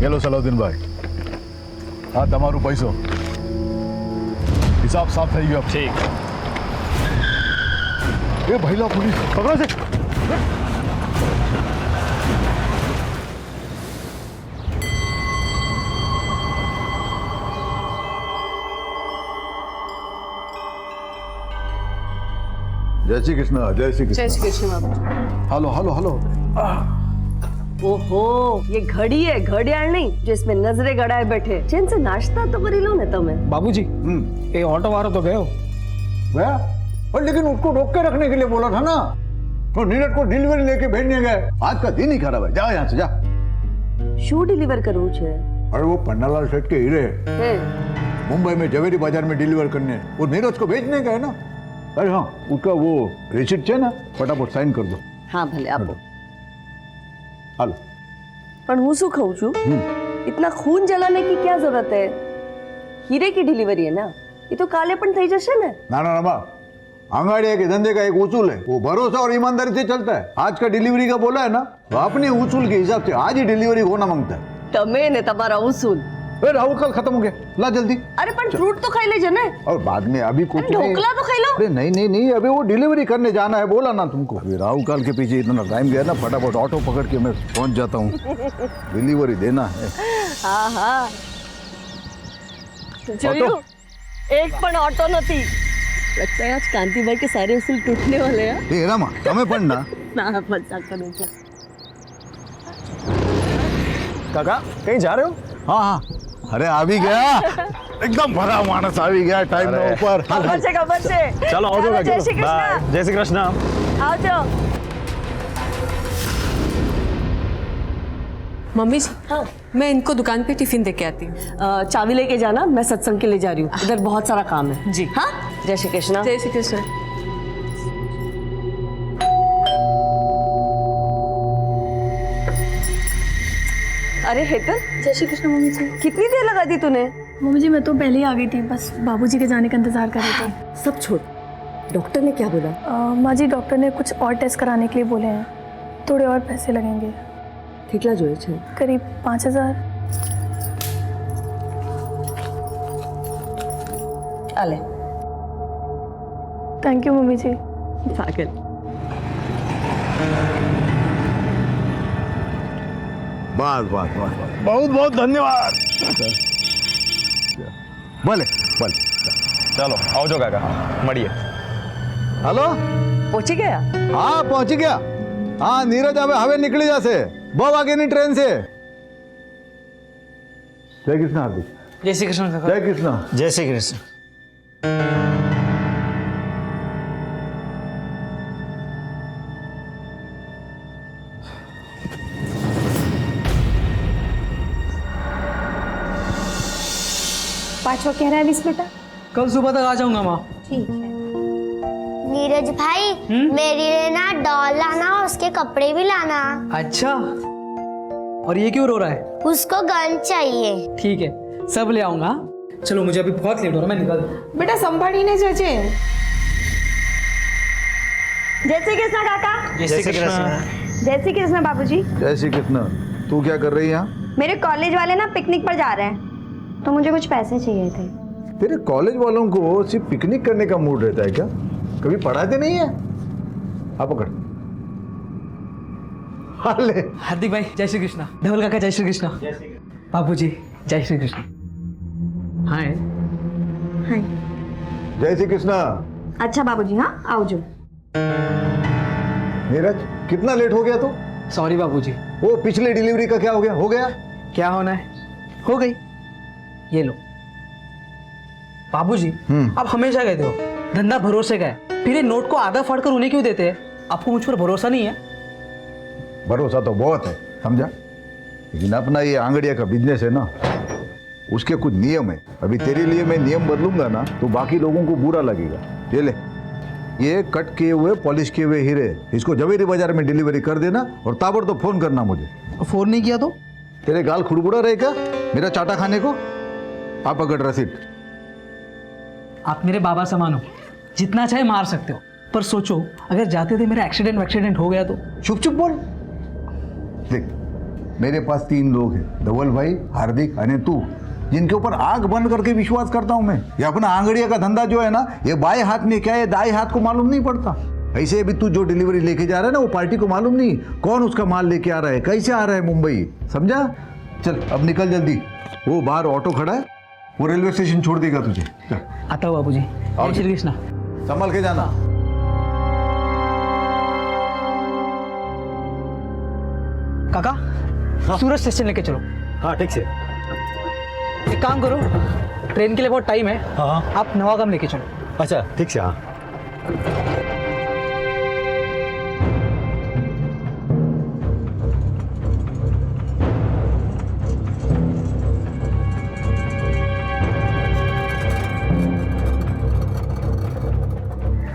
Hello Salauddin भाई, हाँ તમારું પૈસો હિસાબ સાફ થઈ ગયો. ठीक. એ ભાઈલા પોલીસ પકડો છે. जय श्री कृष्ण. जय श्री कृष्ण. जय श्री कृष्ण बाबू. Hello hello hello. ओहो, ये घड़ी है, घड़ियाल नहीं जो इसमें नजरे गड़ाए बैठे. चैन से नाश्ता तो करी लो ने तमे. बाबूजी, ये ऑटो वाला तो गयो गया, और लेकिन उसको रोक के रखने के लिए बोला था ना. तो नीरज को डिलीवरी लेके भेजने गए. आज का दिन ही खराब है. जाओ यहाँ से जा. शू डिलीवर करવું છે? अरे वो पन्नालाल सेठ के हीरे है. मुंबई में जवेरी बाजार में डिलीवर करने, वो नीरज को भेजने गए ना. अरे हाँ, उसका वो रिसिप्ट है ना, फटाफट साइन कर दो. हाँ भले आपो. हालो. પણ હું શું કહું છું, इतना खून जलाने की क्या जरूरत है? हीरे की डिलीवरी है ना, ये तो काले पण થઈ જશે ने. ना ना ना, आंगड़िया के धंधे का एक उसूल है, वो भरोसा और ईमानदारी से चलता है. आज का डिलीवरी का बोला है ना, तो अपने उसूल के हिसाब से आज ही डिलीवरी होना मांगता है. તમે ने તમારા ઉसूल. ए राहुल कल खत्म हो गया, ला जल्दी. अरे पण फ्रूट तो खाई लेजे ने. और बाद में अभी कुछ नहीं. ढोकला तो खाई लो. अरे नहीं नहीं नहीं, अभी वो डिलीवरी करने जाना है, बोला ना तुमको. अभी राहु काल के पीछे इतना टाइम गया ना, फटाफट ऑटो पकड़ के मैं पहुंच जाता हूँ. डिलीवरी देना है. हाँ हाँ. જોયું? एक पण ऑटो નથી. लगता है आज कांतिभाई के सारे उसूल टूटने वाले हैं. ए रामा, તમે પણ ना. ना मजाक करूं क्या? काका कहीं जा रहे हो? हाँ हाँ, अरे आ भी गया. एकदम भरा मानस आ भी गया टाइम में ऊपर. खबर से. चलो आओ जाओ. जय श्री कृष्ण. बाय. जय श्री कृष्ण. आओ जाओ. मम्मी जी, हाँ. मैं इनको दुकान पे टिफिन दे के आती हूँ. चाबी लेके जाना, मैं सत्संग के लिए जा रही हूँ. इधर बहुत सारा काम है. जी. हाँ. जय श्री कृष्ण. जय श्री कृष्ण. अरे हेतल, जय श्री कृष्ण मम्मी जी. कितनी देर लगा दी तूने? मम्मी जी मैं तो पहले ही आ गई थी, बस बाबूजी के जाने का इंतजार कर रहे थे. सब छोड़. डॉक्टर ने क्या बोला? माँ जी डॉक्टर ने कुछ और टेस्ट कराने के लिए बोले हैं. थोड़े और पैसे लगेंगे. કેટલા જોઈએ છે? करीब 5,000. आले. थैंक यू मम्मी जी. पागल. बस बस बस बस. बहुत बहुत धन्यवाद. भले भले. चलो आओ जाओ काका, મળીએ. हेलो. પહોંચી ગયા? हाँ पहुंच गया. हाँ नीरज हवे निकली जासे 2 वागे ट्रेन से. जय कृष्ण हार्दिक. जय श्री कृष्ण काका. जय कृष्ण. जय श्री कृष्ण. पाँचवा कह रहा है विश बेटा. कल सुबह तक आ जाऊंगा माँ. ठीक है. नीरज भाई मेरे लिए ना डॉल लाना और उसके कपड़े भी लाना. अच्छा, और ये क्यों रो रहा है? उसको गन चाहिए. ठीक है, सब ले आऊंगा. चलो मुझे अभी बहुत लेट हो रहा है, मैं निकल. बेटा संभाळीने जजे. जय श्री कृष्ण काका. जय श्री कृष्ण. जय श्री कृष्ण बाबूजी. जय श्री कृष्ण. तू क्या कर रही है यहाँ? मेरे कॉलेज वाले ना पिकनिक पर जा रहे हैं, तो मुझे कुछ पैसे चाहिए थे. तेरे कॉलेज वालों को सिर्फ पिकनिक करने का मूड रहता है क्या? कभी पढ़ाते नहीं है? आप पकड़. हाले. हार्दिक भाई जय श्री कृष्ण. धवल काका जय श्री कृष्ण. बाबूजी जय श्री कृष्ण. हाय. हाय. जय श्री कृष्ण. अच्छा बाबूजी, हाँ आओ जो. नीरज कितना लेट हो गया तू? सॉरी बाबूजी. वो पिछले डिलीवरी का क्या हो गया? हो गया? क्या होना है, हो गई. ये लो बाबूजी. आप हमेशा कहते हो धंधा भरोसे का है, फिर ये नोट को आधा फाड़कर उन्हें क्यों देते हैं? आपको मुझ पर भरोसा नहीं है? भरोसा तो बहुत है, समझा. लेकिन अपना ये आंगड़िया का बिजनेस है ना, उसके कुछ नियम है. अभी तेरे लिए मैं नियम बदलूंगा ना, तो बाकी लोगों को बुरा लगेगा. ये ले, ये कट किए हुए पॉलिश किए हुए हीरे, इसको जवेरी बाजार में डिलीवरी कर देना और ताबड़तोड़ फोन करना मुझे. फोन नहीं किया तो? तेरे गाल खुड़बुड़ा रहे क्या मेरा चाटा खाने को? आप पकड़ रसीद. आप मेरे बाबा समान हो, जितना चाहे मार सकते हो, पर सोचो अगर जाते थे मेरा एक्सीडेंट हो गया तो? चुप चुप बोल. देख, मेरे पास 3 लोग हैं, धवल भाई, हार्दिक अने तू, जिनके ऊपर आंख बंद करके विश्वास करता हूं मैं। ये अपना आंगड़िया का धंधा जो है ना, ये बाएं हाथ में क्या है दाएं हाथ को मालूम नहीं पड़ता। ऐसे अभी तू जो डिलीवरी लेके जा रहा है ना, वो पार्टी को मालूम नहीं कौन उसका माल लेके आ रहा है, कैसे आ रहा है मुंबई, समझा? चल अब निकल जल्दी, वो बाहर ऑटो खड़ा है, वो रेलवे स्टेशन छोड़ देगा तुझे। चल आता हूँ बाबूजी। आओ जय श्री कृष्णा। संभल के जाना। काका सूरत स्टेशन लेके चलो। हाँ ठीक से। एक काम करो, ट्रेन के लिए बहुत टाइम है, हाँ आप नवागाम लेके चलो। अच्छा ठीक से। हाँ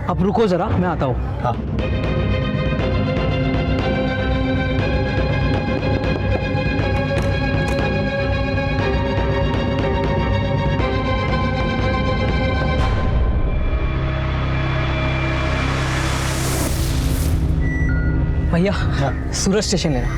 अब रुको जरा, मैं आता हूँ। हाँ भैया सूरत स्टेशन लेना।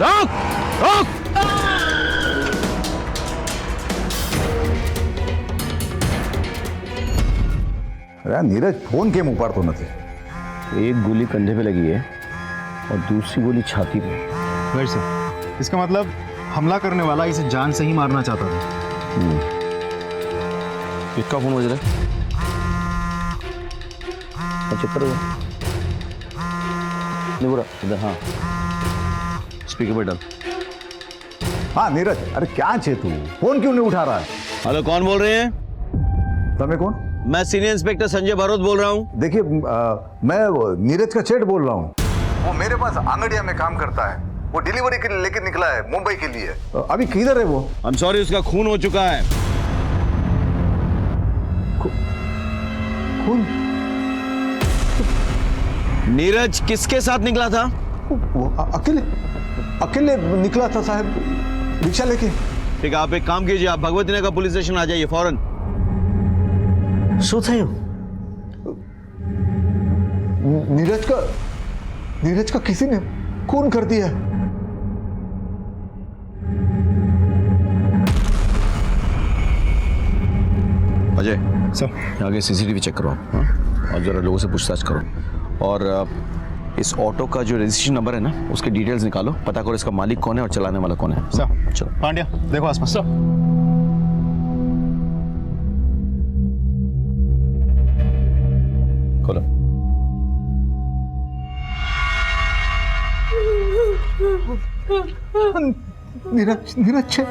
रोक रोक। अरे नीरज, फोन केम उपाड़तो નથી? एक गोली कंधे पे लगी है और दूसरी गोली छाती पे। वेट सर, इसका मतलब हमला करने वाला इसे जान से ही मारना चाहता था। किसका फोन बज रहा है? चुप करो। नहीं बुरा इधर। हाँ स्पीकर पे डाल। हाँ नीरज, अरे क्या छे तू, फोन क्यों नहीं उठा रहा है? हेलो, कौन बोल रहे हैं? तमें कौन? मैं सीनियर इंस्पेक्टर संजय भरोत बोल रहा हूँ। देखिए, मैं नीरज का सेठ बोल रहा हूँ। वो मेरे पास आंगड़िया में काम करता है, वो डिलीवरी के लिए लेके निकला है मुंबई के लिए। अभी किधर है वो? आई एम सॉरी, उसका खून हो चुका है। खून? नीरज किसके साथ निकला था? वो अकेले निकला था साहब, रिक्शा लेके। ठीक है, आप एक काम कीजिए, आप भगवती नगर पुलिस स्टेशन आ जाइए फौरन। શું થયું? नीरज का किसी ने खून कर दिया। अजय सर आगे सीसीटीवी चेक करो आप, हाँ? और जरा लोगों से पूछताछ करो, और इस ऑटो का जो रजिस्ट्रेशन नंबर है ना, उसके डिटेल्स निकालो, पता करो इसका मालिक कौन है और चलाने वाला कौन है। सर चलो पांड्या देखो आसपास। सर खोलो। नीरज छे।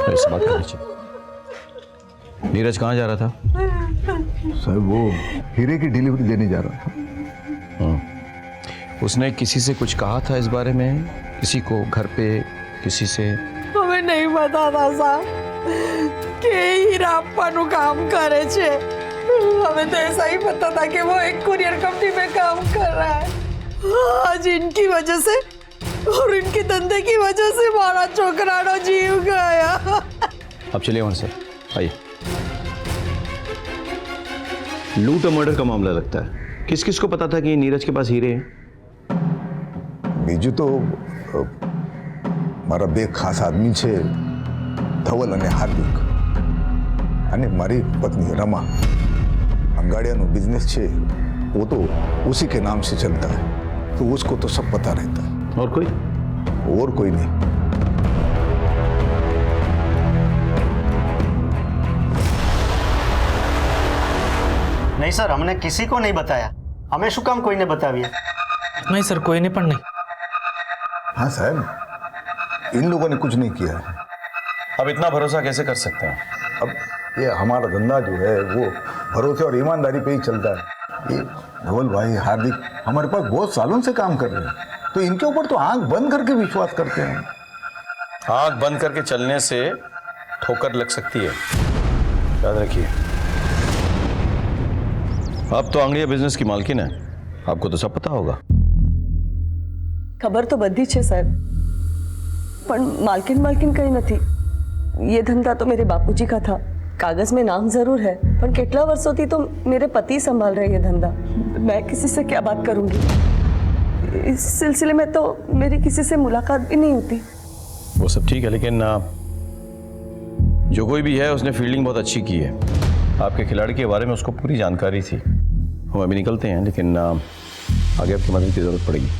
ऐसी बात करनी चाहिए। नीरज कहाँ जा रहा था? साहब वो हीरे की डिलीवरी देने जा रहा था। उसने किसी से कुछ कहा था इस बारे में? किसी को घर पे किसी से? हमें नहीं पता था साहब कि हीराप्पा नु काम करे छे। हमें तो ऐसा ही पता था कि वो एक कुरियर कंपनी में काम कर रहा है। आज इनकी वजह से और इनके धंधे की वजह से हमारा छोकरानो जीव गया। अब चलिए वहां से, आइए। लूट और मर्डर का मामला लगता है। किस किस को पता था कि नीरज के पास हीरे हैं? बीजू तो मारा बे खास आदमी छे, धवल અને હાર્દિક, અને મારી પત્ની रमा। अंगाड़िया बिजनेस छे, वो तो उसी के नाम से चलता है, तो उसको तो सब पता रहता है। और कोई? और कोई नहीं। नहीं सर, हमने किसी को नहीं बताया। हमें શું કામ કોઈને बताविए? नहीं सर, कोई ने પણ नहीं। हाँ साहब, इन लोगों ने कुछ नहीं किया है। अब इतना भरोसा कैसे कर सकते हैं? अब ये हमारा धंधा जो है वो भरोसे और ईमानदारी पे ही चलता है। ये धवल भाई, हार्दिक हमारे पास बहुत सालों से काम कर रहे हैं, तो इनके ऊपर तो आंख बंद करके विश्वास करते हैं। आंख बंद करके चलने से ठोकर लग सकती है, याद रखिए। आप तो आंगड़िया बिजनेस की मालकिन है, आपको तो सब पता होगा। ખબર તો બધી છે સાહેબ, પણ માલકિન કઈ નથી। ये धंधा तो मेरे बापूजी का था, कागज में नाम जरूर है, पर कितना वर्षों थी तो मेरे पति संभाल रहे ये धंधा। मैं किसी से क्या बात करूंगी? इस सिलसिले में तो मेरी किसी से मुलाकात भी नहीं होती। वो सब ठीक है, लेकिन जो कोई भी है उसने फील्डिंग बहुत अच्छी की है। आपके खिलाड़ी के बारे में उसको पूरी जानकारी थी। हम अभी निकलते हैं, लेकिन आगे आपकी मदद की जरूरत पड़ेगी।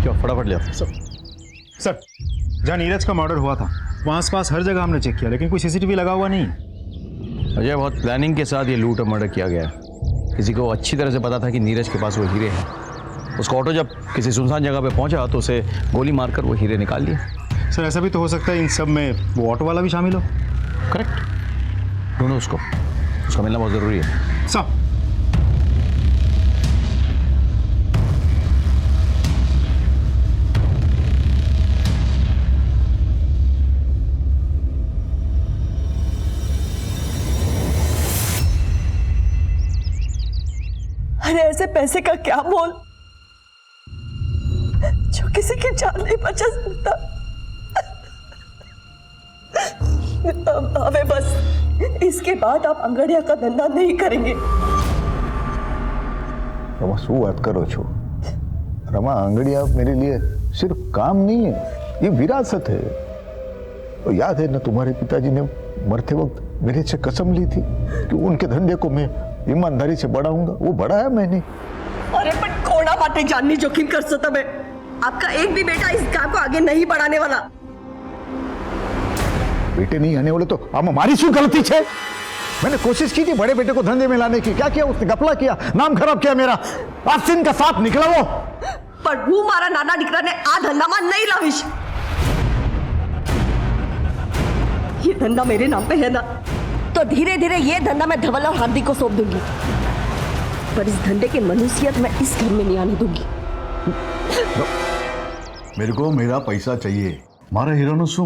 क्या फटाफट ले आओ। सर, जहाँ नीरज का मर्डर हुआ था वहाँ आस-पास हर जगह हमने चेक किया, लेकिन कोई सीसीटीवी लगा हुआ नहीं। अजय, बहुत प्लानिंग के साथ ये लूट और मर्डर किया गया है। किसी को अच्छी तरह से पता था कि नीरज के पास वो हीरे हैं। उसका ऑटो जब किसी सुनसान जगह पे पहुंचा तो उसे गोली मारकर वो हीरे निकाल लिए। सर, ऐसा भी तो हो सकता है इन सब में वो ऑटो वाला भी शामिल हो। करेक्ट, ढूंढो उसको, उसका मिलना बहुत ज़रूरी है। सर, अरे ऐसे पैसे का क्या मोल जो किसी की जान नहीं बचा सकता। हमें बस इसके बाद आप अंगड़िया का धंधा नहीं करेंगे। रमा, शू बात करो छो? रमा, आंगड़िया मेरे लिए सिर्फ काम नहीं है, ये विरासत है। तो याद है ना, तुम्हारे पिताजी ने मरते वक्त मेरे से कसम ली थी कि उनके धंधे को मैं ईमानदारी से बढ़ाऊंगा। वो बढ़ाया मैंने। अरे पर कोना बातें जाननी जोखिम कर सो तब आपका एक भी बेटा इस काम को आगे नहीं बढ़ाने वाला। बेटे नहीं आने वाले तो अब हमारी शू गलती है? मैंने कोशिश की थी बड़े बेटे को धंधे में लाने की। क्या किया उसने? गपला किया, नाम खराब किया मेरा। आसिन का साथ निकला वो। पर હું મારા નાના દીકરાને આ ધંધામાં नहीं लाવીશ। ये धंधा मेरे नाम पे है ना, तो धीरे धीरे ये धंधा मैं धवल और हार्दिक को सौंप दूंगी। पर इस धंधे की मनुष्यत मैं इस घर में नहीं आने दूंगी। मेरे को मेरा पैसा चाहिए। मारा हीरो शू?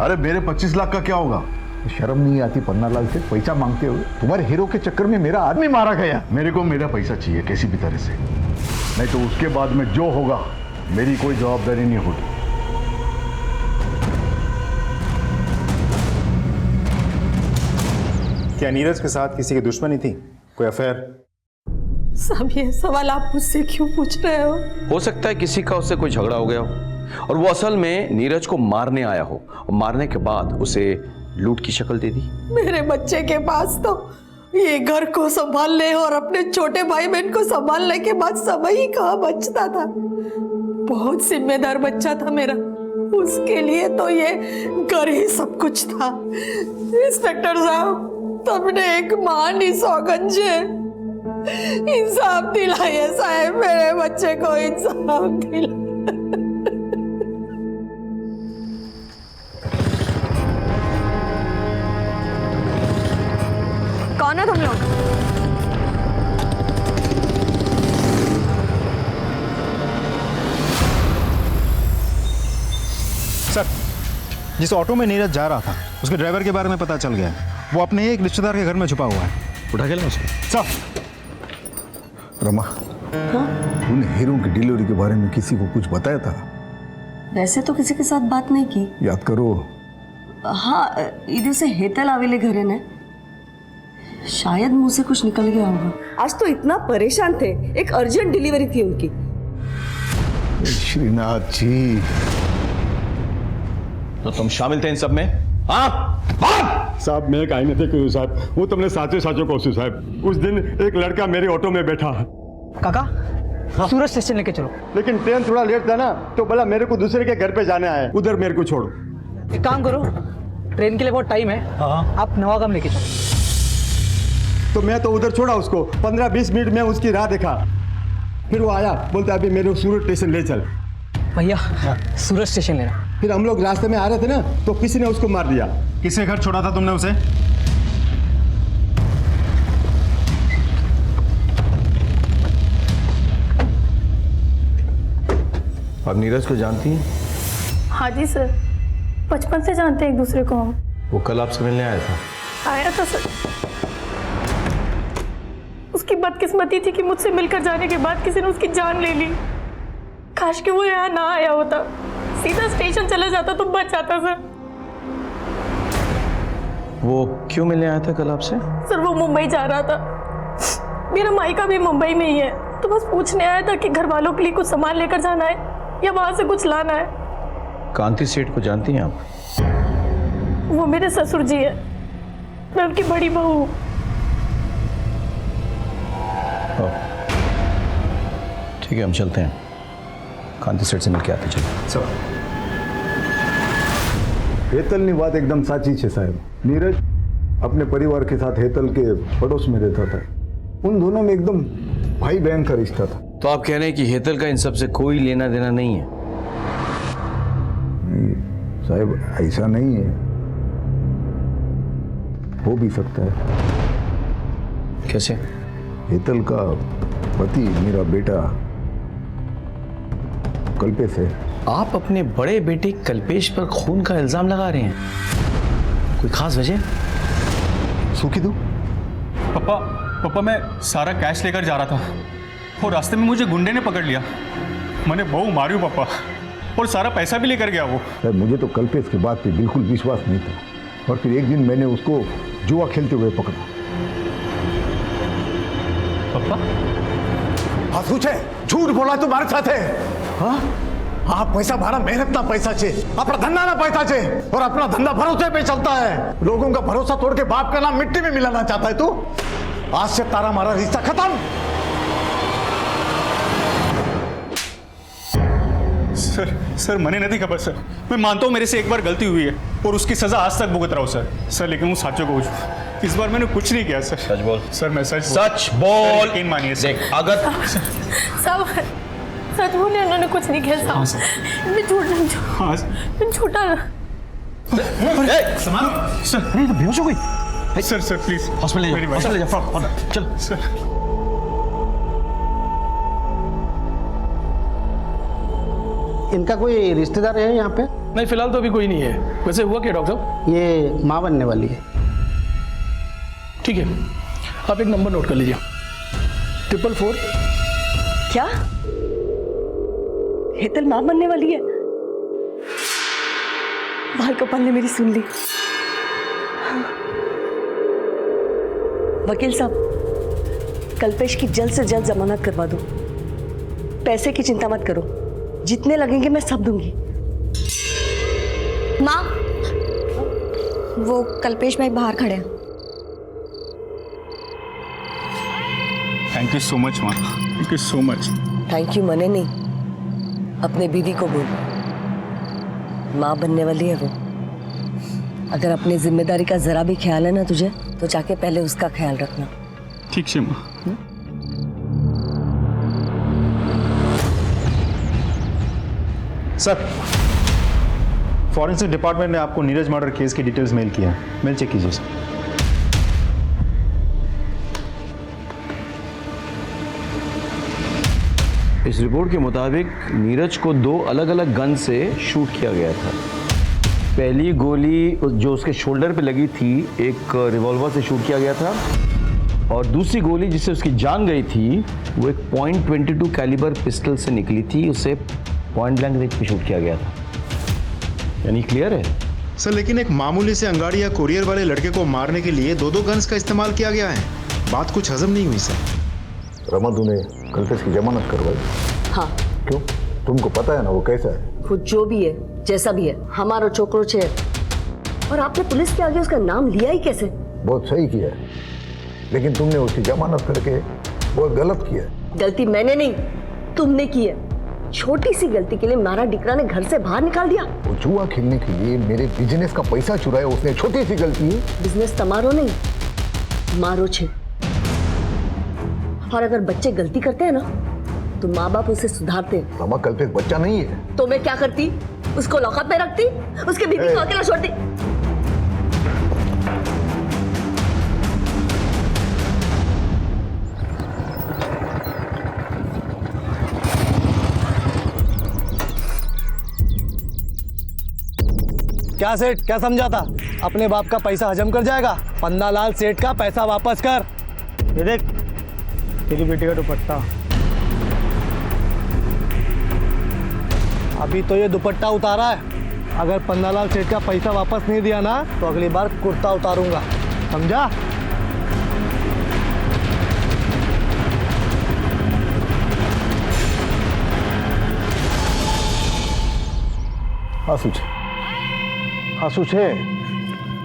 अरे मेरे 25 लाख का क्या होगा? शर्म नहीं आती पन्नालाल से पैसा मांगते हुए? तुम्हारे हीरो के चक्कर में मेरा आदमी मारा गया। मेरे को मेरा पैसा चाहिए किसी भी तरह से, नहीं तो उसके बाद में जो होगा मेरी कोई जवाबदारी नहीं होगी। क्या नीरज के साथ किसी की दुश्मनी थी? कोई अफेयर? सब ये सवाल आप मुझसे क्यों पूछ रहे हो सकता है किसी का उससे कोई झगड़ा हो गया हो और वो असल में नीरज को मारने आया हो और मारने के बाद उसे लूट की शक्ल दे दी। मेरे बच्चे के पास तो ये घर को संभालने और अपने छोटे भाई बहन को संभालने के बाद समय ही कहाँ बचता था। बहुत जिम्मेदार बच्चा था मेरा, उसके लिए तो ये घर ही सब कुछ था। इंस्पेक्टर साहब, तुमने एक महान सौगंध है, इंसाफ दिलाइए साहब, मेरे बच्चे को इंसाफ दिलाइए। कौन हो तुम लोग? सर, जिस ऑटो में नीरज जा रहा था उसके ड्राइवर के बारे में पता चल गया है। वो अपने एक रिश्तेदार के घर में छुपा हुआ है। उठा के लाओ उसको। सर, रमा, तूने हीरो की डिलीवरी के बारे में किसी को कुछ बताया था? वैसे तो किसी के साथ बात नहीं की। याद करो। हाँ, इधर से हेतल आवेले घरे ने, शायद मुंह से कुछ निकल गया होगा। आज तो इतना परेशान थे, एक अर्जेंट डिलीवरी थी उनकी। श्रीनाथ जी, तो तुम शामिल थे इन सब में? हाँ? साहब, मैं काई नहीं थे साहब, वो तुमने साचो साचो कहूँ साहब। उस दिन एक लड़का मेरे ऑटो में बैठा। काका, सूरज स्टेशन लेके चलो। लेकिन ट्रेन थोड़ा लेट था ना, तो बोला मेरे को दूसरे के घर पे जाना है, उधर मेरे को छोड़ो। एक काम करो, ट्रेन के लिए बहुत टाइम है, आप नवागाम लेके चलो। तो मैं तो उधर छोड़ा उसको, 15-20 मिनट में उसकी राह देखा। फिर वो आया, बोलता अभी मेरे सूरज स्टेशन ले चल। भैया, सूरज स्टेशन लेना। फिर हम लोग रास्ते में आ रहे थे ना, तो किसी ने उसको मार दिया। किसके घर छोड़ा था तुमने उसे? आप नीरज को जानती हैं? हाँ जी सर, बचपन से जानते हैं एक दूसरे को हम। वो कल आपसे मिलने आया था। आया था सर। उसकी बदकिस्मती थी कि मुझसे मिलकर जाने के बाद किसी ने उसकी जान ले ली। काश कि वो यहाँ ना आया होता, सीधा स्टेशन चला जाता तो बच जाता सर। वो क्यों मिलने आया था कल आपसे? सर वो मुंबई जा रहा था, मेरा मायका भी मुंबई में ही है, तो बस पूछने आया था कि घर वालों के लिए कुछ सामान लेकर जाना है या वहां से कुछ लाना है। कांति सेठ को जानती हैं आप? वो मेरे ससुर जी है, मैं उनकी बड़ी बहू हूँ। ठीक है, हम चलते हैं, कांति सेठ से मिलके आते चलो। हेतलनी बात एकदम साची है साहब। नीरज अपने परिवार के साथ हेतल के पड़ोस में रहता था। उन दोनों में एकदम भाई बहन का रिश्ता था। तो आप कह रहे हैं कि हेतल का इन सब से कोई लेना देना नहीं है? नहीं साहब, ऐसा नहीं है, हो भी सकता है। कैसे? हेतल का पति मेरा बेटा कल्पेश है। आप अपने बड़े बेटे कल्पेश पर खून का इल्जाम लगा रहे हैं, कोई खास वजह? सूखी दो। पापा मैं सारा कैश लेकर जा रहा था और रास्ते में मुझे गुंडे ने पकड़ लिया। मैंने बहु मारी पापा, और सारा पैसा भी लेकर गया वो। सर मुझे तो कल्पेश की बात पे बिल्कुल विश्वास नहीं था, और फिर एक दिन मैंने उसको जुआ खेलते हुए पकड़ा। पापा हाँ सूचे, झूठ बोला तुम्हारे साथ है। हाँ आप पैसा भरा मेहनत ना पैसा छे, अपना धंधा ना पैसा छे, और अपना धंधा भरोसे पे चलता है। लोगों का भरोसा तोड़ के बाप का नाम मिट्टी में मिलाना चाहता है तू। आज से तारा हमारा रिश्ता खत्म। सर मैंने नहीं खबर सर। मैं मानता हूँ मेरे से एक बार गलती हुई है और उसकी सजा आज तक भुगत रहा हूँ सर, लेकिन वो साचो को इस बार मैंने कुछ नहीं किया सर। सच बोल। सर मैं सच बोल। यकीन मानिए सर। अगर सब सच बोले, उन्होंने कुछ नहीं किया। हाँ सर। मैं झूठ नहीं, हाँ मैं झूठा। सर अरे तो बेहोश हो गई। सर प्लीज हॉस्पिटल ले जाओ, चल सर। इनका कोई रिश्तेदार है यहाँ पे? नहीं, फिलहाल तो अभी कोई नहीं है। वैसे हुआ क्या डॉक्टर साहब? ये माँ बनने वाली है। ठीक है, आप एक नंबर नोट कर लीजिए, 444। क्या हेतल मां बनने वाली है? बाल कपाल ने मेरी सुन ली। वकील साहब, कल्पेश की जल्द से जल्द जमानत करवा दो। पैसे की चिंता मत करो, जितने लगेंगे मैं सब दूंगी। माँ, वो कल्पेश भाई बाहर खड़े हैं। थैंक यू सो मच माँ, thank you so much. Thank you मने नहीं, अपने बीवी को बोल, माँ बनने वाली है वो। अगर अपनी जिम्मेदारी का जरा भी ख्याल है ना तुझे, तो जाके पहले उसका ख्याल रखना। ठीक है माँ। सर, फॉरेंसिक डिपार्टमेंट ने आपको नीरज मर्डर केस की डिटेल्स मेल किया है, मेल चेक कीजिए सर। इस रिपोर्ट के मुताबिक नीरज को 2 अलग अलग गन से शूट किया गया था। पहली गोली जो उसके शोल्डर पे लगी थी, एक रिवॉल्वर से शूट किया गया था, और दूसरी गोली जिससे उसकी जान गई थी वो एक .22 कैलिबर पिस्टल से निकली थी, उसे पॉइंट ब्लैंक रेंज पे शूट किया गया था। यानी क्लियर है सर, लेकिन एक मामूली से अंगाड़ी या कुरियर वाले लड़के को मारने के लिए 2 गन्स का इस्तेमाल किया गया है। बात कुछ हजम नहीं हुई सर। रमा तूने कल्पेश की जमानत करवाई? हाँ। क्यों? तुमको पता है ना वो कैसा है? खुद जो भी है, जैसा भी है, हमारा छोकरो छे। और आपने पुलिस के आगे उसका नाम लिया ही कैसे? बहुत सही किया है, लेकिन तुमने उसकी जमानत करके बहुत गलत किया है। गलती मैंने नहीं, तुमने की है। छोटी सी गलती के लिए मारा डिकरा ने घर से बाहर निकाल दिया। वो जुआ खेलने के लिए मेरे बिजनेस का पैसा चुराया उसने, छोटी सी गलती है। बिजनेस तमारो नहीं, मारो छे। और अगर बच्चे गलती करते हैं ना, तो माँ बाप उसे सुधारते हैं। रमा कल्पेश बच्चा नहीं है। तो मैं क्या करती? उसको लॉकअप में रखती, उसके बीबी को अकेला छोड़ती। क्या सेठ, क्या समझा था? अपने बाप का पैसा हजम कर जाएगा? पन्नालाल सेठ का पैसा वापस कर। ये देख तेरी बेटी का दुपट्टा। अभी तो ये दुपट्टा उतारा है, अगर पन्नालाल सेठ का पैसा वापस नहीं दिया ना तो अगली बार कुर्ता उतारूंगा, समझा? हाँ सूचे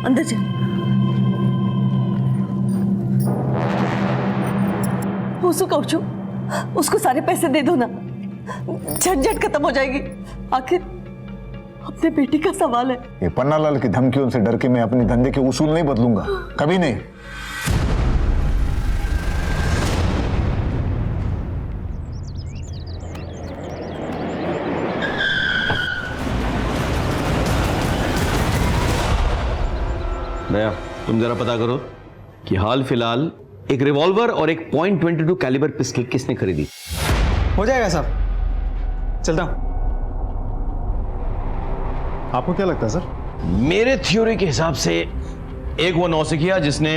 अंदर जा। उसको कहूँ छू, उसको सारे पैसे दे दो ना, झंझट खत्म हो जाएगी। आखिर अपने बेटी का सवाल है। ये पन्नालाल की धमकियों से डर के मैं अपने धंधे के उसूल नहीं बदलूंगा, कभी नहीं। दया, तुम जरा पता करो कि हाल फिलहाल एक रिवॉल्वर और एक .22 कैलिबर पिस्टल किसने खरीदी। हो जाएगा साहब, चलता हूं। आपको क्या लगता है सर? मेरे थ्योरी के हिसाब से एक वो नौसिखिया जिसने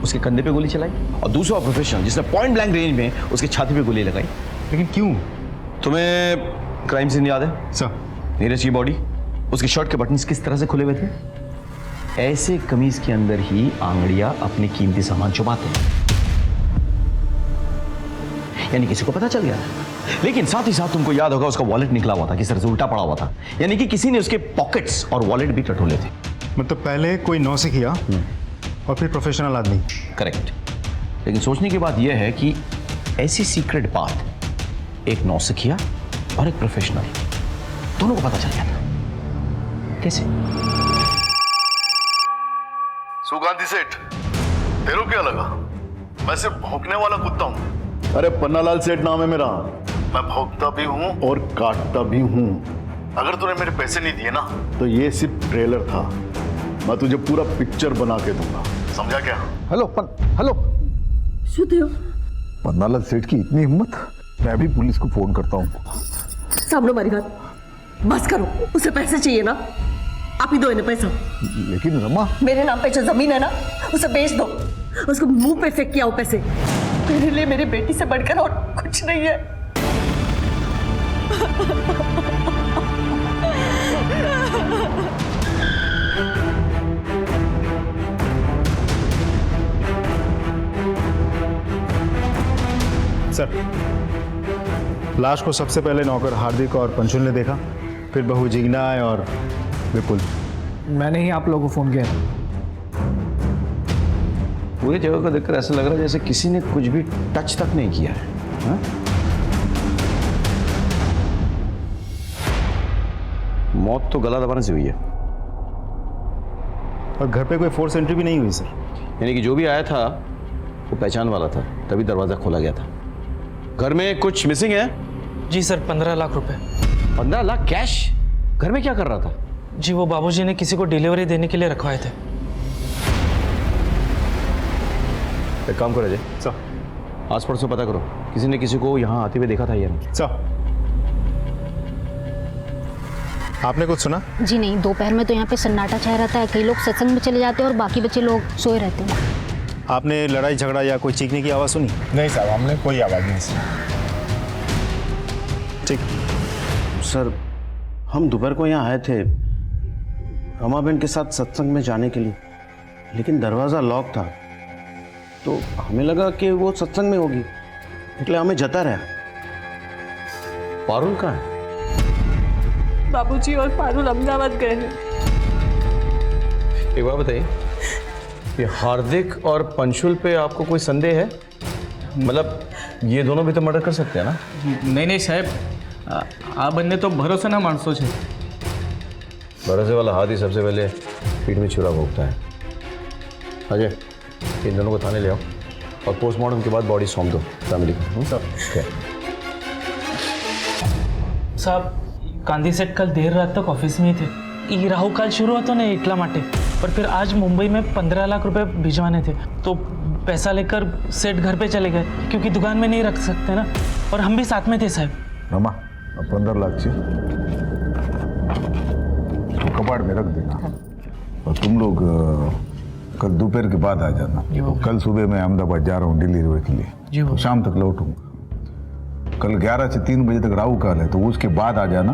उसके कंधे पे गोली चलाई और दूसरा प्रोफेशनल जिसने पॉइंट ब्लैंक रेंज में उसके छाती पे गोली लगाई। लेकिन क्यों? तुम्हें क्राइम सीन याद है सर? नीरज की बॉडी, उसकी शर्ट के बटन्स किस तरह से खुले हुए थे? ऐसे कमीज के अंदर ही आंगड़ियां अपने कीमती सामान छुपाते हैं, यानी किसी को पता चल गया। लेकिन साथ ही साथ तुमको याद होगा उसका वॉलेट निकला हुआ था, किस तरह से उल्टा पड़ा हुआ था, यानी कि किसी ने उसके पॉकेट्स और वॉलेट भी टटोले थे। मतलब पहले कोई नौसिखिया और फिर प्रोफेशनल आदमी। करेक्ट। लेकिन सोचने की बात यह है कि ऐसी सीक्रेट बात एक नौसिखिया और एक प्रोफेशनल दोनों को पता चल गया था। कैसे? सुगांधी सेठ, तेरे को क्या लगा मैं सिर्फ भौंकने वाला कुत्ता हूं? अरे पन्नालाल सेठ नाम है मेरा। मैं भौंकता भी हूं और काटता भी हूं। अगर तूने मेरे पैसे नहीं दिए ना तो ये सिर्फ ट्रेलर था, मैं तुझे पूरा पिक्चर बना के दूंगा, समझा क्या? हेलो हेलो शुद्ध पन्नालाल सेठ की इतनी हिम्मत, मैं भी पुलिस को फोन करता हूँ। सामने हमारी बात बस करो, उसे पैसे चाहिए ना, आप ही दो इन्हें पैसा। लेकिन रमा, मेरे नाम पे जो जमीन है ना उसे बेच दो, उसको मुंह पे फेंक के आओ पैसे। मेरे लिए मेरी बेटी से बढ़कर और कुछ नहीं है। सर, लाश को सबसे पहले नौकर हार्दिक और पंचुल ने देखा, फिर बहू जिग्ना और विपुल। मैंने ही आप लोगों को फोन किया। पूरी जगह को देखकर ऐसा लग रहा है जैसे किसी ने कुछ भी टच तक नहीं किया है। हा? मौत तो गला दबाने से हुई है और घर पे कोई फोर्स एंट्री भी नहीं हुई सर। यानी कि जो भी आया था वो पहचान वाला था, तभी दरवाजा खोला गया था। घर में कुछ मिसिंग है? जी सर, 15 लाख रुपए। 15 लाख कैश? घर में क्या कर रहा था? जी वो बाबूजी ने किसी को डिलीवरी देने के लिए रखवाए थे। एक काम करो अजय सर, आस पड़ोस में पता करो किसी ने किसी को यहाँ आते हुए देखा था या नहीं। सर, आपने कुछ सुना? जी नहीं, दोपहर में तो यहाँ पे सन्नाटा छाया रहता है, कई लोग सत्संग में चले जाते हैं और बाकी बच्चे लोग सोए रहते हैं। आपने लड़ाई झगड़ा या कोई चीखने की आवाज़ सुनी? नहीं साहब, हमने कोई आवाज़ नहीं सुनी। ठीक सर, हम दोपहर को यहाँ आए थे रमा बहन के साथ सत्संग में जाने के लिए, लेकिन दरवाज़ा लॉक था तो हमें लगा कि वो सत्संग में होगी, इसलिए हमें जता रहा। पारुल कहाँ है? बाबूजी और पारुल अहमदाबाद गए हैं। एक बात बताइए, ये हार्दिक और पंचुल पे आपको कोई संदेह है? मतलब ये दोनों भी तो मर्डर कर सकते हैं ना? नहीं साहब, आ बंदे तो भरोसा ना मानसो छे। भरोसे वाला हाथ ही सबसे पहले पीठ में छुरा भोगता है। अजय, इन दोनों को थाने ले आओ और पोस्टमार्टम के बाद बॉडी सौंप दो फैमिली को। साहब, गांधी सेठ कल देर रात तक ऑफिस में ही थे। ये राहु काल शुरू होता ना इटला माटे, पर फिर आज मुंबई में 15 लाख रुपए भिजवाने थे, तो पैसा लेकर सेठ घर पे चले गए क्योंकि दुकान में नहीं रख सकते ना, और हम भी साथ में थे साहब। रमा, 15 लाख चाहिए। तो कबाड़ में रख देना। और तुम लोग कल दोपहर के बाद आ जाना। तो कल सुबह मैं अहमदाबाद जा रहा हूँ डिलीवरी के लिए, तो शाम तक लौटूंगा। कल 11 से 3 बजे तक राहु काल है, तो उसके बाद आ जाना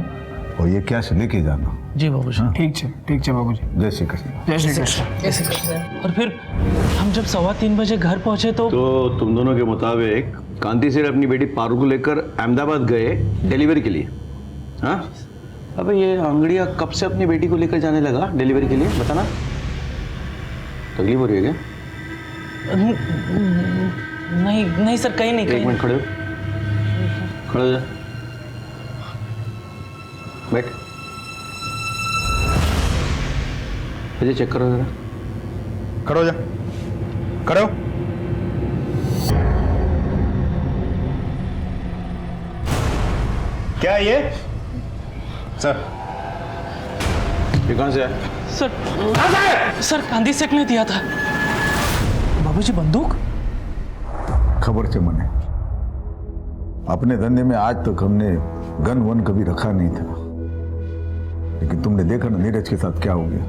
और ये कैश लेके जाना। जी बाबूजी। ठीक है बाबूजी। जय श्री कृष्ण। जय श्री कृष्ण। जय श्री कृष्ण। और फिर हम जब 3:15 बजे घर पहुंचे तो तुम दोनों के मुताबिक कांति सेठ अपनी बेटी पारू को लेकर अहमदाबाद गए डिलीवरी के लिए। हाँ, अबे ये आंगड़िया कब से अपनी बेटी को लेकर जाने लगा डिलीवरी के लिए, बताना। तकलीफ हो रही है क्या? नहीं सर, कहीं नहीं। एक मिनट खड़े हो, खड़े हो जा, बैठ। मुझे चेक करो जरा। खड़े हो जा, खड़े हो। क्या ये सर? ये कहां से है? सर गांधी सेठ ने दिया था। बाबूजी बंदूक? खबर से मने अपने धंधे में आज तक हमने गन वन कभी रखा नहीं था, लेकिन तुमने देखा ना नीरज के साथ क्या हो गया।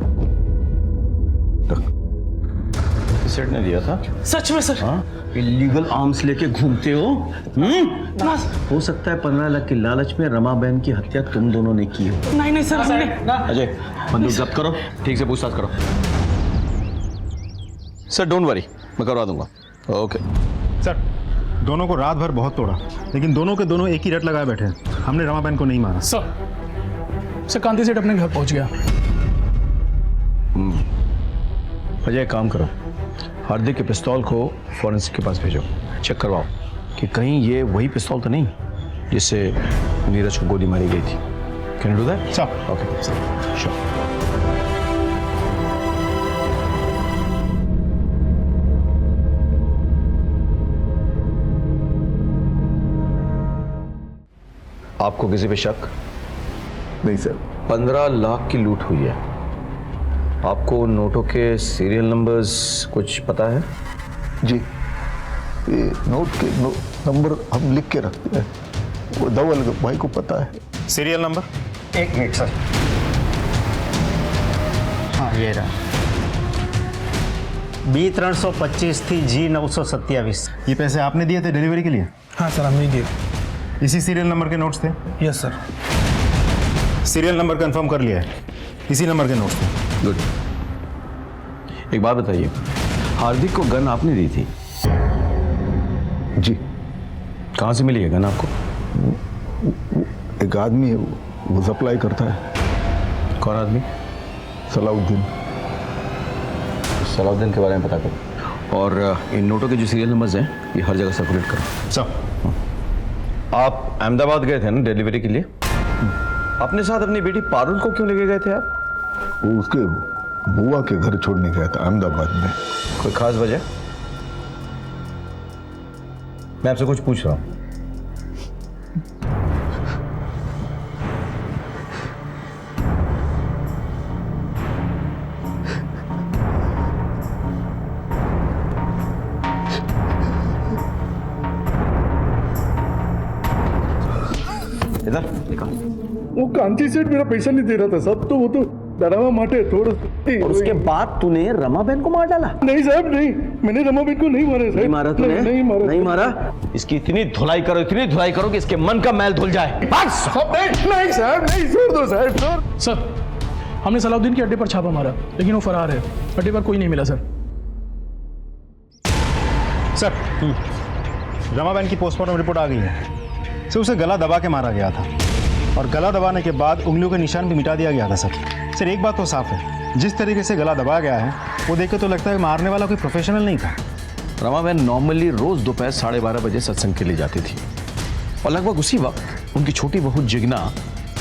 सेठ ने दिया था? सच में सर? हाँ, इलीगल आर्म्स लेके घूमते हो? हो सकता है 15 लाख की लालच में रमाबेन की हत्या तुम दोनों ने की हो। नहीं सर, हमने। अजय, बंदूक जब्त करो, ठीक से पूछताछ करो। सर डोंट वरी, मैं करवा दूंगा। ओके सर, दोनों को रात भर बहुत तोड़ा, लेकिन दोनों के दोनों एक ही रट लगाए बैठे। हमने रमाबेन को नहीं मारा। सर कांति सेठ अपने घर पहुंच गया। अजय काम करो, हार्दिक के पिस्तौल को फॉरेंसिक के पास भेजो, चेक करवाओ कि कहीं ये वही पिस्तौल तो नहीं जिससे नीरज को गोली मारी गई थी। Can you do that? Sir okay sure. आपको किसी पे शक? नहीं सर। 15 लाख की लूट हुई है। आपको नोटों के सीरियल नंबर्स कुछ पता है? जी, ये नोट के नंबर हम लिख के रखते हैं, वो धवल भाई को पता है। Serial number? 1 minute sir. हाँ ये रहा, B325 थी G927। ये पैसे आपने दिए थे डिलीवरी के लिए? हाँ सर, हमने दिए। इसी सीरियल नंबर के नोट्स थे? Yes sir. Serial number confirm कर लिया है, इसी नंबर के नोट्स थे। गुड। एक बात बताइए, हार्दिक को गन आपने दी थी? जी। कहाँ से मिली है गन आपको? एक आदमी है, वो सप्लाई करता है। कौन आदमी? सलाउद्दीन। सलाउद्दीन के बारे में पता करो, और इन नोटों के जो सीरियल नंबर्स हैं ये हर जगह सर्कुलेट करो। सर, आप अहमदाबाद गए थे ना डिलीवरी के लिए? अपने साथ अपनी बेटी पारुल को क्यों लेके गए थे आप? वो उसके बुआ के घर छोड़ने गया था अहमदाबाद में। कोई खास वजह? मैं आपसे कुछ पूछ रहा हूं। इधर निकाल। वो कांति सेठ मेरा पैसा नहीं दे रहा था साहब, तो वो तो डरावा माटे थोड़ा। और उसके बाद तूने रमाबेन को मार डाला? नहीं साहब नहीं, मैंने रमाबेन को नहीं मारा साहब। नहीं मारा तूने? नहीं मारा। इसकी इतनी धुलाई करो कि इसके मन का मैल धुल जाए। बस। नहीं साहब नहीं, छोड़ दो साहब, छोड़। सर हमने सलाउद्दीन के अड्डे पर छापा मारा, लेकिन वो फरार है। अड्डे पर कोई नहीं मिला सर। सर रमाबेन की पोस्टमार्टम रिपोर्ट आ गई है। सर उसे गला दबा के मारा गया था, और गला दबाने के बाद उंगलियों के निशान भी मिटा दिया गया था। सर एक बात तो साफ है, जिस तरीके से गला दबाया गया है वो देख के तो लगता है मारने वाला कोई प्रोफेशनल नहीं था। रमाबेन नॉर्मली रोज दोपहर 12:30 बजे सत्संग के लिए जाती थी, और लगभग उसी वक्त उनकी छोटी बहू जिग्ना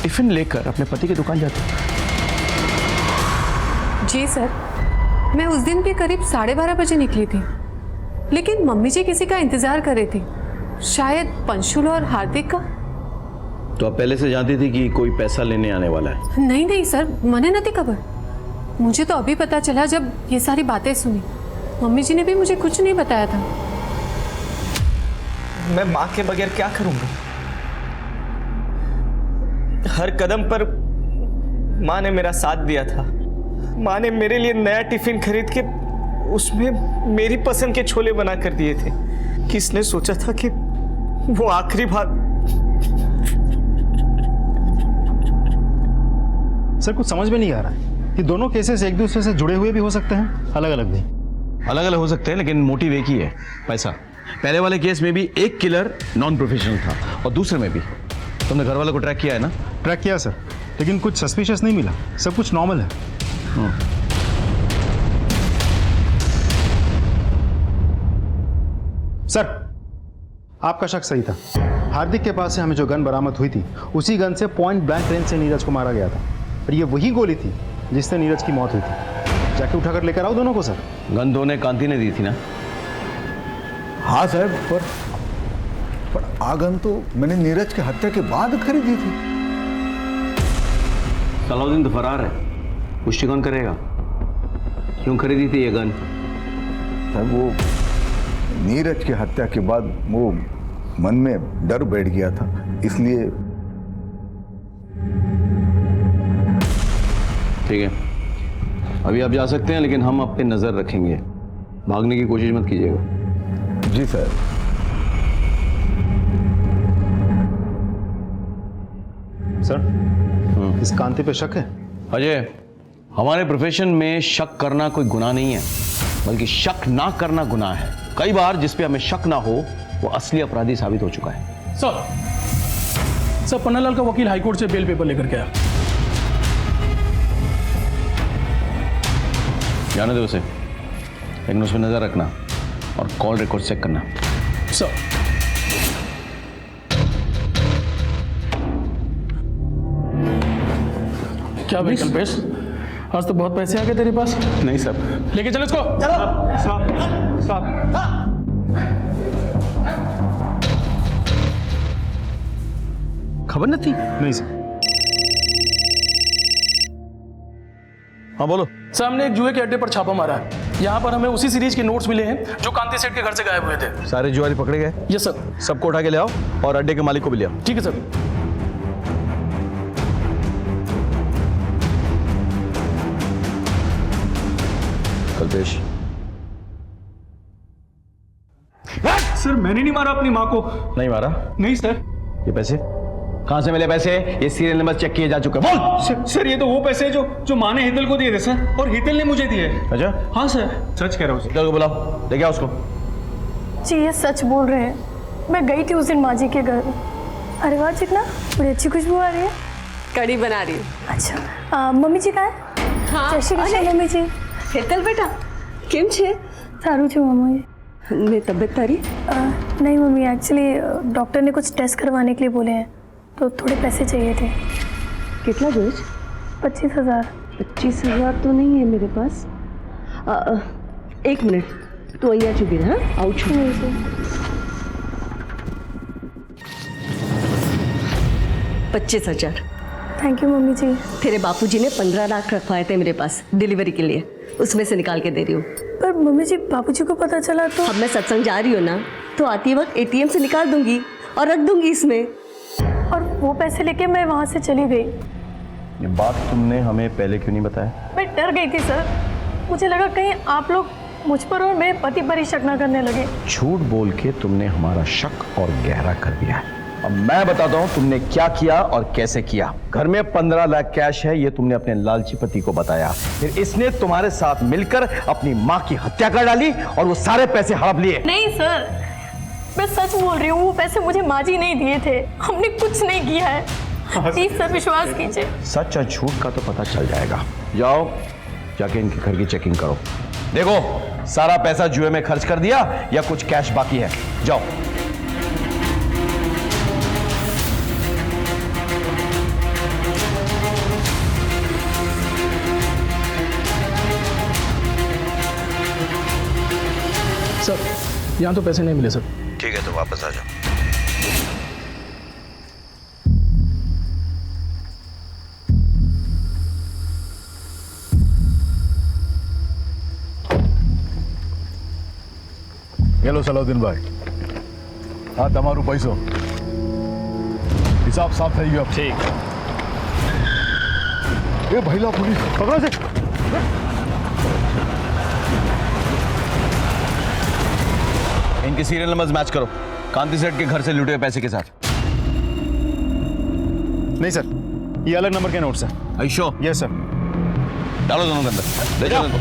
टिफिन लेकर अपने पति की दुकान जाती थी। जी सर, मैं उस दिन भी करीब 12:30 बजे निकली थी, लेकिन मम्मी जी किसी का इंतजार कर रही थी, शायद पंशुल और हार्दिक का। तो आप पहले से जानती थी कि कोई पैसा लेने आने वाला है? नहीं सर, मने नहीं खबर। मुझे तो अभी पता चला जब ये सारी बातें सुनी। मम्मी जी ने भी मुझे कुछ नहीं बताया था। मैं माँ के बगैर क्या करूंगा? हर कदम पर माँ ने मेरा साथ दिया था। माँ ने मेरे लिए नया टिफिन खरीद के उसमें मेरी पसंद के छोले बना कर दिए थे। किसने सोचा था कि वो आखिरी बार। सर कुछ समझ में नहीं आ रहा है कि दोनों केसेस एक दूसरे से जुड़े हुए भी हो सकते हैं, अलग अलग भी। अलग अलग हो सकते हैं लेकिन मोटिव एक ही है, पैसा। पहले वाले केस में भी एक किलर नॉन प्रोफेशनल था और दूसरे में भी। तुमने घर वालों को ट्रैक किया है ना? ट्रैक किया सर, लेकिन कुछ सस्पिशियस नहीं मिला, सब कुछ नॉर्मल है। सर आपका शक सही था। हार्दिक के पास से हमें जो गन बरामद हुई थी उसी गन से पॉइंट ब्लैंक रेंज से नीरज को मारा गया था, और ये वही गोली थी जिससे नीरज की मौत हुई थी। जाके उठाकर लेकर आओ दोनों को सर। गन दोनों कांति ने दी थी ना? हाँ साहब, पर आगन तो मैंने नीरज की हत्या के बाद खरीदी थी। सलाउद्दीन तो फरार है, पुष्टि कौन करेगा? क्यों खरीदी थी ये गन? साहब वो नीरज की हत्या के बाद वो मन में डर बैठ गया था, इसलिए। ठीक है, अभी आप जा सकते हैं, लेकिन हम आप पे नजर रखेंगे। भागने की कोशिश मत कीजिएगा। जी सर। सर इस कांति पे शक है? अजय, हमारे प्रोफेशन में शक करना कोई गुनाह नहीं है, बल्कि शक ना करना गुनाह है। कई बार जिस पे हमें शक ना हो वो असली अपराधी साबित हो चुका है। सर पन्नालाल का वकील हाईकोर्ट से बेल पेपर लेकर के आया। जाने दो उसे, लेकिन उसमें नजर रखना और कॉल रिकॉर्ड चेक करना। सर क्या भाई कल्पेश, आज तो बहुत पैसे आ गए तेरे पास। नहीं सर। लेके चलो इसको। खबर न थी? नहीं सर। हाँ बोलो। सर हमने एक जुए के अड्डे पर छापा मारा है। यहाँ पर हमें उसी सीरीज के नोट्स मिले हैं जो कांति सेठ के घर से गायब हुए थे। सारे जुआरी पकड़े गए? Yes sir. सबको उठा के ले आओ और अड्डे के मालिक को भी ले आओ। ठीक है सर। कल्पेश। सर मैंने नहीं मारा अपनी माँ को। नहीं मारा? नहीं सर। ये पैसे कहां से मिले? पैसे ये सीरियल नंबर चेक किए जा चुके हैं। बोल। सर ये तो वो पैसे जो माँ ने हितल को दिए थे सर, और हितल ने मुझे दिए। अच्छा? हाँ सर, सच कह रहा हूँ। हितल को बुलाओ, लेके आओ उसको। जी ये सच बोल रहे हैं। मैं गई थी उस दिन माँ जी के घर। अरे वाह चिकना, बड़ी अच्छी खुशबू आ रही है। कड़ी बना रही हूँ। अच्छा मम्मी जी कहाँ है? हाँ, जय श्री कृष्ण मम्मी जी। હેતલ બેટા કેમ છે? सारू छू मम्मी। मेरी तबीयत तारी? नहीं मम्मी, एक्चुअली डॉक्टर ने कुछ टेस्ट करवाने के लिए बोले हैं, तो थोड़े पैसे चाहिए थे। कितना जोज? 25,000। 25,000 तो नहीं है मेरे पास। एक मिनट, तो અહીંયા ચૂકી રહે। આવું છું। 25,000। थैंक यू मम्मी जी। तेरे बापूजी ने 15 लाख रखवाए थे मेरे पास डिलीवरी के लिए, उसमें से निकाल के दे रही हूँ। पर मम्मी जी बापूजी को पता चला तो? अब मैं सत्संग जा रही हूँ ना, तो आती वक्त एटीएम से निकाल दूंगी और रख दूंगी इसमें। और वो पैसे लेके मैं वहाँ से चली गई। ये बात तुमने हमें पहले क्यों नहीं बताया? मैं डर गई थी सर, मुझे लगा कहीं आप लोग मुझ पर और मेरे पति पर ही शक न करने लगे। झूठ बोल के तुमने हमारा शक और गहरा कर दिया है। अब मैं बताता हूँ तुमने क्या किया और कैसे किया। घर में 15 लाख कैश है, ये तुमने अपने लालची पति को बताया। फिर इसने तुम्हारे साथ मिलकर अपनी माँ की हत्या कर डाली और वो सारे पैसे हड़प लिए। नहीं सर, मैं सच बोल रही हूँ, वो पैसे मुझे माँ जी नहीं दिए थे। हमने कुछ नहीं किया है, प्लीज सर विश्वास कीजिए। सच और झूठ का तो पता चल जाएगा। जाओ जाके इनके घर की चेकिंग करो, देखो सारा पैसा जुए में खर्च कर दिया या कुछ कैश बाकी है। जाओ। सर यहाँ तो पैसे नहीं मिले सर। ठीक है तो वापस आ जाओ। हेलो सलाउद्दीन भाई, हाँ તમારું પૈસો હિસાબ સાફ થઈ ગયો। ठीक। ए भैया पुलिस पकड़ो से। इनके सीरियल नंबर्स मैच करो कांति सेठ के घर से लूटे हुए पैसे के साथ। नहीं सर, ये अलग नंबर के नोट्स हैं। आयशो? Yes sir. डालो दोनों के अंदर, ले जाओ इनको।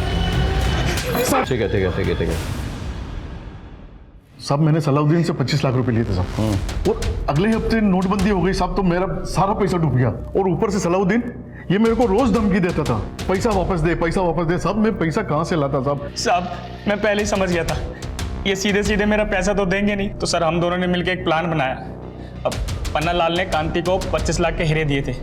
ठीक है ठीक है ठीक है ठीक है। साहब मैंने सलाउद्दीन से 25 लाख रुपए लिए थे साहब, और अगले हफ्ते नोटबंदी हो गई साहब, तो मेरा सारा पैसा डूब गया। और ऊपर से सलाउद्दीन ये मेरे को रोज धमकी देता था, पैसा वापस दे पैसा वापस दे। साहब मैं पैसा कहाँ से लाता साहब? साहब मैं पहले ही समझ गया था ये सीधे सीधे मेरा पैसा तो देंगे नहीं, तो सर हम दोनों ने मिलकर एक प्लान बनाया। अब पन्ना लाल ने कांति को 25 लाख के हीरे दिए थे,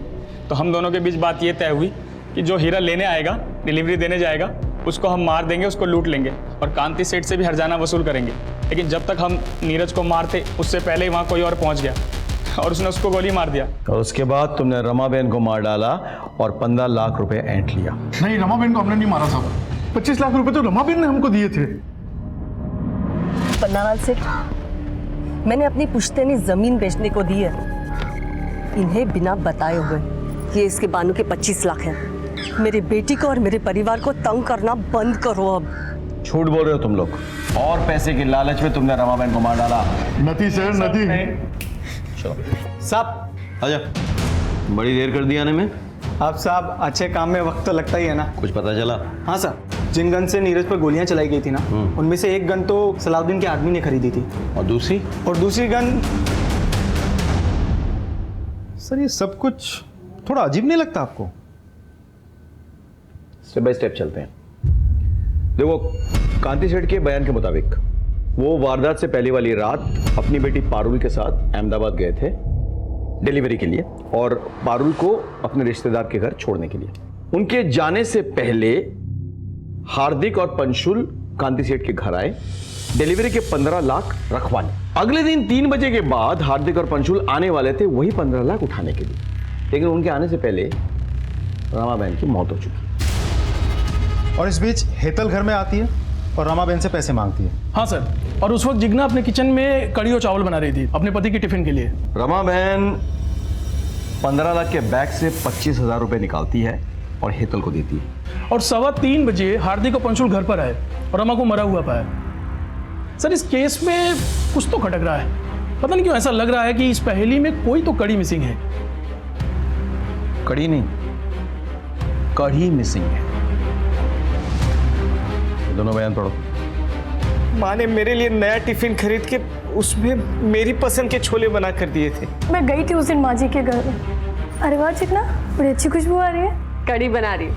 तो हम दोनों के बीच बात ये तय हुई कि जो हीरा लेने आएगा, डिलीवरी देने जाएगा, उसको हम मार देंगे, उसको लूट लेंगे और कांति सेठ से भी हर्जाना वसूल करेंगे। लेकिन जब तक हम नीरज को मारते उससे पहले ही वहाँ कोई और पहुँच गया और उसने उसको गोली मार दिया। और उसके बाद तुमने रमाबेन को मार डाला और 15 लाख रुपए ऐंठ लिया। नहीं, रमाबेन को हमने नहीं मारा साहब, 25 लाख रुपए तो रमाबेन ने हमको दिए थे। पन्नालाल सेठ, मैंने अपनी पुश्तैनी जमीन बेचने को दी है इन्हें बिना बताए हुए। ये इसके बानू के 25 लाख हैं। मेरी बेटी को और मेरे परिवार को तंग करना बंद करो अब। झूठ बोल रहे हो तुम लोग, और पैसे के लालच में तुमने रमाबेन को मार डाला। नती सर नती। चलो साहब आजा, बड़ी देर कर दी आने में। आप साहब अच्छे काम में वक्त तो लगता ही है ना। कुछ पता चला? हाँ सर, जिन गन से नीरज पर गोलियां चलाई गई थी ना, उनमें से एक गन तो सलाउद्दीन के आदमी ने खरीदी थी। और दूसरी गन। सर ये सब कुछ थोड़ा अजीब नहीं लगता आपको? स्टेप बाय स्टेप चलते हैं। देखो, कांति सेठ के बयान के मुताबिक वो वारदात से पहले वाली रात अपनी बेटी पारुल के साथ अहमदाबाद गए थे डिलीवरी के लिए, और पारुल को अपने रिश्तेदार के घर छोड़ने के लिए। उनके जाने से पहले हार्दिक और पंशुल कांति सेठ के घर आए, डिलीवरी के 15 लाख रखवा लिए। अगले दिन 3 बजे के बाद हार्दिक और पंशुल आने वाले थे वही 15 लाख उठाने के लिए, लेकिन उनके आने से पहले रमाबेन की मौत हो चुकी। और इस बीच हेतल घर में आती है और रमाबेन से पैसे मांगती है। हाँ सर, और उस वक्त जिग्ना अपने किचन में कड़ी और चावल बना रही थी अपने पति के टिफिन के लिए। रमाबेन 15 लाख के बैग से 25,000 रुपए निकालती है और हेतल को देती है। और 2:15 बजे हार्दिक और पंशुल घर पर आए और रमा को मरा हुआ पाया। सर इस केस में कुछ तो खटक रहा है। पता नहीं क्यों ऐसा लग रहा है कि इस पहेली में कोई तो कड़ी मिसिंग है। कड़ी नहीं, कड़ी मिसिंग है। दोनों बयान पढ़ो। माँ ने मेरे लिए नया टिफिन खरीद के उसमें मेरी पसंद के छोले बना कर दिए थे। मैं गई थी उस दिन माँ जी के घर में। अरे वाह चिकना, बड़ी अच्छी खुशबू आ रही है। कड़ी बना रही हूँ।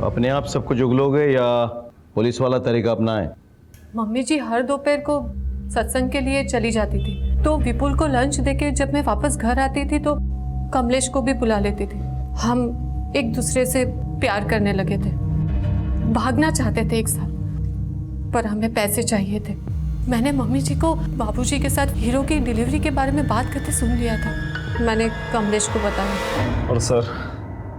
अपने आप सब कुछ उगलोगे या पुलिस वाला तरीका अपनाएं? मम्मी जी हर दोपहर को सत्संग के लिए चली जाती थी, तो विपुल को लंच देके जब मैं वापस घर आती थी तो कमलेश को भी बुला लेती थी। हम एक दूसरे से प्यार करने लगे थे, भागना चाहते थे एक साथ, पर हमें पैसे चाहिए थे। मैंने मम्मी जी को बाबूजी के साथ हीरो की डिलीवरी के बारे में बात करते सुन लिया था। मैंने कमलेश को बताया। और सर,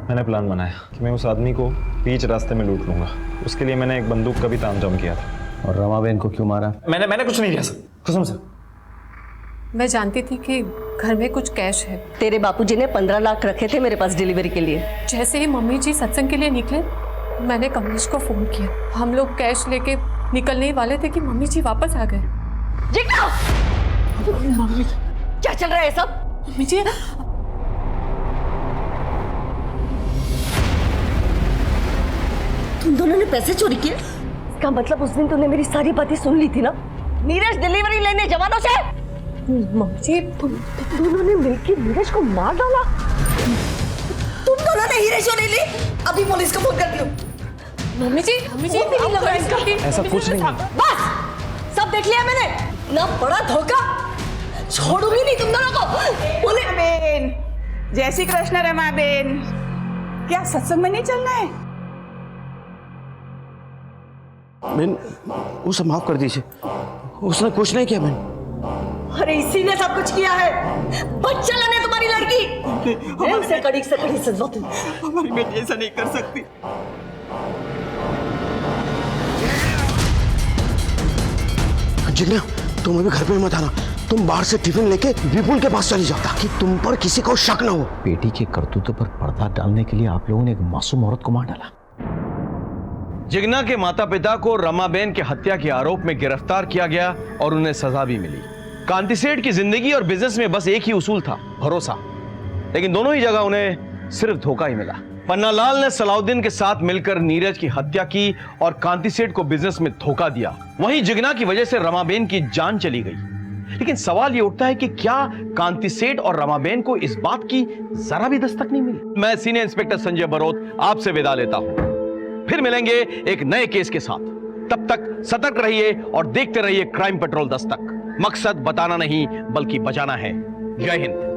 मैंने प्लान बनाया कि मैं उस आदमी को बीच रास्ते में लूट लूंगा। उसके लिए मैंने एक बंदूक का भी तामझाम किया था। और रमाबेन को क्यों मारा? मैंने कुछ नहीं किया सर, कसम से। मैं जानती थी कि घर में कुछ कैश है। तेरे बापूजी ने 15 लाख रखे थे मेरे पास डिलीवरी के लिए। जैसे ही मम्मी जी सत्संग के लिए निकले, मैंने कमलेश को फोन किया। हम लोग कैश लेके निकलने ही वाले थे कि मम्मी जी वापस आ गए। मम्मी क्या चल रहा है सब? मम्मी जी, तुम दोनों ने पैसे चोरी किए? इसका मतलब उस दिन तूने मेरी सारी बातें सुन ली थी ना? नीरज डिलीवरी लेने जवानों से? मम्मी जी, तुम दोनों ने मिलकर नीरज को मार डाला? तुम दोनों ने हीरे चोरी ली? अभी पुलिस को फोन कर दियो। मम्मी जी, ऐसा कुछ नहीं है। बस सब देख लिया मैंने ना। बड़ा धोखा, छोड़ूंगी नहीं तुम दोनों को। बोले बेन, जय श्री कृष्ण रमा बेन, क्या सत्संग में नहीं चलना है? बेन, उसे माफ कर दीजिए, उसने कुछ नहीं किया बेन। अरे इसी ने सब कुछ किया है। बच्चा लाने तुम्हारी लड़की बेटी से कड़ी सजा तू। हमारी बेटी ऐसा नहीं कर सकती। जिग्ना, तुम अभी घर पे मत आना, तुम बाहर से टिफिन लेके विपुल के पास चली जाओ ताकि तुम पर किसी को शक न हो। बेटी के करतूतों पर पर्दा डालने के लिए आप लोगों ने एक मासूम औरत को मार डाला। जिग्ना के माता पिता को रमाबेन की हत्या के आरोप में गिरफ्तार किया गया और उन्हें सजा भी मिली। कांति सेठ की जिंदगी और बिजनेस में बस एक ही उसूल था, भरोसा, लेकिन दोनों ही जगह उन्हें सिर्फ धोखा ही मिला। पन्नालाल ने सलाउद्दीन के साथ मिलकर नीरज की हत्या की और कांति सेठ को बिजनेस में धोखा दिया। वहीं जिग्ना की वजह से रमाबेन की जान चली गई। लेकिन सवाल यह उठता है कि क्या कांति सेठ और रमाबेन को इस बात की जरा भी दस्तक नहीं मिली? मैं सीनियर इंस्पेक्टर संजय बरोत आपसे विदा लेता हूं। फिर मिलेंगे एक नए केस के साथ। तब तक सतर्क रहिए और देखते रहिए क्राइम पेट्रोल दस्तक। मकसद बताना नहीं बल्कि बचाना है। जय हिंद।